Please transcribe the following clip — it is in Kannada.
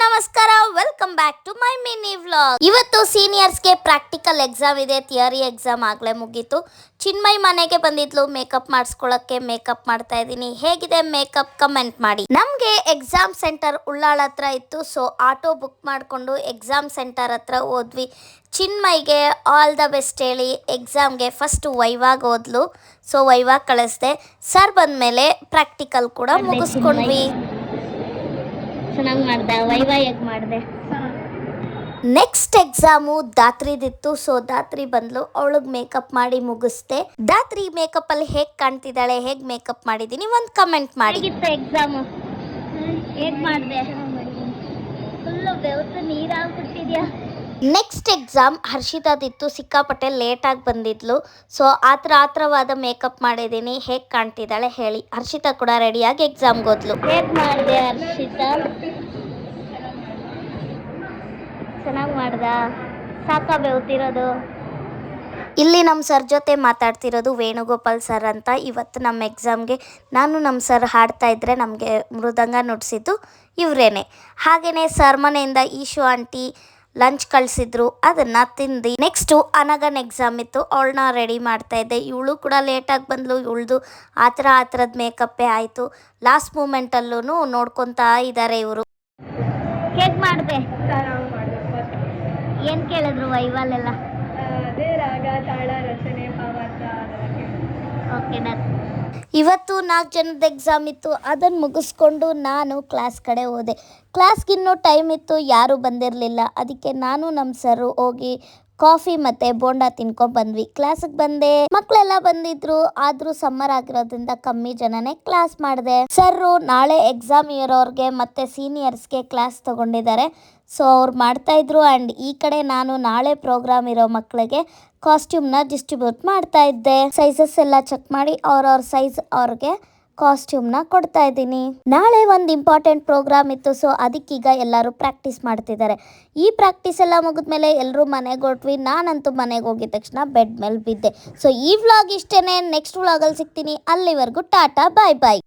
ನಮಸ್ಕಾರ, welcome back to my mini vlog. ಇವತ್ತು ಸೀನಿಯರ್ಸ್ಗೆ ಪ್ರಾಕ್ಟಿಕಲ್ ಎಕ್ಸಾಮ್ ಇದೆ. ಥಿಯರಿ ಎಕ್ಸಾಮ್ ಆಗಲೇ ಮುಗೀತು. ಚಿನ್ಮಯ್ ಮನೆಗೆ ಬಂದಿದ್ಲು ಮೇಕಪ್ ಮಾಡಿಸ್ಕೊಳ್ಳೋಕ್ಕೆ. ಮೇಕಪ್ ಮಾಡ್ತಾ ಇದ್ದೀನಿ. ಹೇಗಿದೆ ಮೇಕಪ್ ಕಮೆಂಟ್ ಮಾಡಿ. ನಮಗೆ ಎಕ್ಸಾಮ್ ಸೆಂಟರ್ ಉಳ್ಳಾಳ ಹತ್ರ ಇತ್ತು. ಸೊ ಆಟೋ ಬುಕ್ ಮಾಡಿಕೊಂಡು ಎಕ್ಸಾಮ್ ಸೆಂಟರ್ ಹತ್ರ ಹೋದ್ವಿ. ಚಿನ್ಮಯ್ಗೆ ಆಲ್ ದ ಬೆಸ್ಟ್ ಹೇಳಿ ಎಕ್ಸಾಮ್ಗೆ ಫಸ್ಟ್ ವೈವಾಗ್ ಹೋದ್ಲು. ಸೊ ವೈವಾಗ್ ಕಳಿಸ್ದೆ. ಸರ್ ಬಂದಮೇಲೆ ಪ್ರಾಕ್ಟಿಕಲ್ ಕೂಡ ಮುಗಿಸ್ಕೊಂಡ್ವಿ. ಚೆನ್ನಾಗಿ ಮಾಡಿದೆ. ವೈವಾ ಹೇಗೆ ಮಾಡಿದೆ? ನೆಕ್ಸ್ಟ್ ಎಕ್ಸಾಮು ದಾತ್ರಿದಿತ್ತು. ಸೊ ದಾತ್ರಿ ಬಂದ್ಲು, ಅವಳಿಗೆ ಮೇಕಪ್ ಮಾಡಿ ಮುಗಿಸ್ದೆ. ದಾತ್ರಿ ಮೇಕಪ್ ಅಲ್ಲಿ ಹೇಗೆ ಕಾಣ್ತಿದ್ದಾಳೆ, ಹೇಗೆ ಮೇಕಪ್ ಮಾಡಿದ್ದೀನಿ ಒಂದು ಕಮೆಂಟ್ ಮಾಡಿ. ಹೇಗಿತ್ತು ಎಕ್ಸಾಮು? ಹೇಗೆ ಮಾಡಿದೆ? ಫುಲ್ಲು ಬೆವತ್ತು ನೀರಾಗ್ಬಿಟ್ಟಿದ್ಯಾ. ನೆಕ್ಸ್ಟ್ ಎಕ್ಸಾಮ್ ಹರ್ಷಿತಾದಿತ್ತು. ಸಿಕ್ಕಾಪಟ್ಟೆ ಲೇಟಾಗಿ ಬಂದಿದ್ಲು. ಸೊ ಆತ್ರವಾದ ಮೇಕಪ್ ಮಾಡಿದ್ದೀನಿ. ಹೇಗೆ ಕಾಣ್ತಿದ್ದಾಳೆ ಹೇಳಿ. ಹರ್ಷಿತಾ ಕೂಡ ರೆಡಿಯಾಗಿ ಎಕ್ಸಾಮ್ಗೆ ಹೋದ್ಲು. ಹೇಗೆ ಮಾಡಿದೆ ಹರ್ಷಿತಾ? ಚೆನ್ನಾಗಿ ಮಾಡ್ದ? ಸಾಕಾ ಬೆವ್ತಿರೋದು? ಇಲ್ಲಿ ನಮ್ಮ ಸರ್ ಜೊತೆ ಮಾತಾಡ್ತಿರೋದು ವೇಣುಗೋಪಾಲ್ ಸರ್ ಅಂತ. ಇವತ್ತು ನಮ್ಮ ಎಕ್ಸಾಮ್ಗೆ ನಾನು ನಮ್ಮ ಸರ್ ಹಾಡ್ತಾ ಇದ್ದರೆ ನಮಗೆ ಮೃದಂಗ ನುಡಿಸಿದ್ದು ಇವರೇನೆ. ಹಾಗೆಯೇ ಸರ್ ಮನೆಯಿಂದ ಈಶು ಆಂಟಿ ಲಂಚ್ ಕಳಿಸಿದ್ರು, ಅದನ್ನು ತಿಂದು ನೆಕ್ಸ್ಟು ಅನಗನ್ ಎಕ್ಸಾಮ್ ಇತ್ತು. ಅವಳನ್ನ ರೆಡಿ ಮಾಡ್ತಾ ಇದ್ದೆ. ಇವಳು ಕೂಡ ಲೇಟಾಗಿ ಬಂದಳು. ಇವಳ್ದು ಆ ಥರದ ಮೇಕಪ್ಪೇ ಆಯಿತು. ಲಾಸ್ಟ್ ಮೂಮೆಂಟಲ್ಲೂ ನೋಡ್ಕೊತಾ ಇದ್ದಾರೆ ಇವರು. ಹೇಗೆ ಮಾಡಿದೆ? ಏನು ಕೇಳಿದ್ರು ವೈವಾಲೆಲ್ಲ? ಅದೇ ರಾಗ ತಾಳ ರಚನೆ ಭಾವಾರ್ಥ. Okay done. ಇವತ್ತು 4 ಜನದ ಎಕ್ಸಾಮ್ ಇತ್ತು. ಅದನ್ನು ಮುಗಿಸ್ಕೊಂಡು ನಾನು ಕ್ಲಾಸ್ ಕಡೆ ಹೋದೆ. ಕ್ಲಾಸ್ಗಿನ್ನೂ ಟೈಮ್ ಇತ್ತು, ಯಾರೂ ಬಂದಿರಲಿಲ್ಲ. ಅದಕ್ಕೆ ನಾನು ನಮ್ಮ ಸರು ಹೋಗಿ ಕಾಫಿ ಮತ್ತು ಬೋಂಡಾ ತಿನ್ಕೊಂಡು ಬಂದ್ವಿ. ಕ್ಲಾಸಿಗೆ ಬಂದೆ. ಮಕ್ಕಳೆಲ್ಲ ಬಂದಿದ್ರು. ಆದರೂ ಸಮ್ಮರ್ ಆಗಿರೋದ್ರಿಂದ ಕಮ್ಮಿ ಜನನೇ ಕ್ಲಾಸ್ ಮಾಡಿದೆ. ಸರ್ರು ನಾಳೆ ಎಕ್ಸಾಮ್ ಇರೋರಿಗೆ ಮತ್ತು ಸೀನಿಯರ್ಸ್ಗೆ ಕ್ಲಾಸ್ ತೊಗೊಂಡಿದ್ದಾರೆ. ಸೊ ಅವ್ರು ಮಾಡ್ತಾಯಿದ್ರು. ಆ್ಯಂಡ್ ಈ ಕಡೆ ನಾನು ನಾಳೆ ಪ್ರೋಗ್ರಾಮ್ ಇರೋ ಮಕ್ಕಳಿಗೆ ಕಾಸ್ಟ್ಯೂಮ್ನ ಡಿಸ್ಟ್ರಿಬ್ಯೂಟ್ ಮಾಡ್ತಾ ಇದ್ದೆ. ಸೈಜಸ್ ಎಲ್ಲ ಚೆಕ್ ಮಾಡಿ ಅವ್ರವ್ರ ಸೈಜ್ ಅವ್ರಿಗೆ ಕಾಸ್ಟ್ಯೂಮ್ನ ಕೊಡ್ತಾ ಇದ್ದೀನಿ. ನಾಳೆ ಒಂದು ಇಂಪಾರ್ಟೆಂಟ್ ಪ್ರೋಗ್ರಾಮ್ ಇತ್ತು. ಸೊ ಅದಕ್ಕೀಗ ಎಲ್ಲರೂ ಪ್ರಾಕ್ಟೀಸ್ ಮಾಡ್ತಿದ್ದಾರೆ. ಈ ಪ್ರಾಕ್ಟೀಸ್ ಎಲ್ಲ ಮುಗಿದ್ಮೇಲೆ ಎಲ್ಲರೂ ಮನೆಗೆ ಹೊರಟ್ವಿ. ನಾನಂತೂ ಮನೆಗೆ ಹೋಗಿದ ತಕ್ಷಣ ಬೆಡ್ ಮೇಲೆ ಬಿದ್ದೆ. ಸೊ ಈ ವ್ಲಾಗ್ ಇಷ್ಟೇ. ನೆಕ್ಸ್ಟ್ ವ್ಲಾಗಲ್ಲಿ ಸಿಗ್ತೀನಿ. ಅಲ್ಲಿವರೆಗೂ ಟಾಟಾ, ಬಾಯ್ ಬಾಯ್.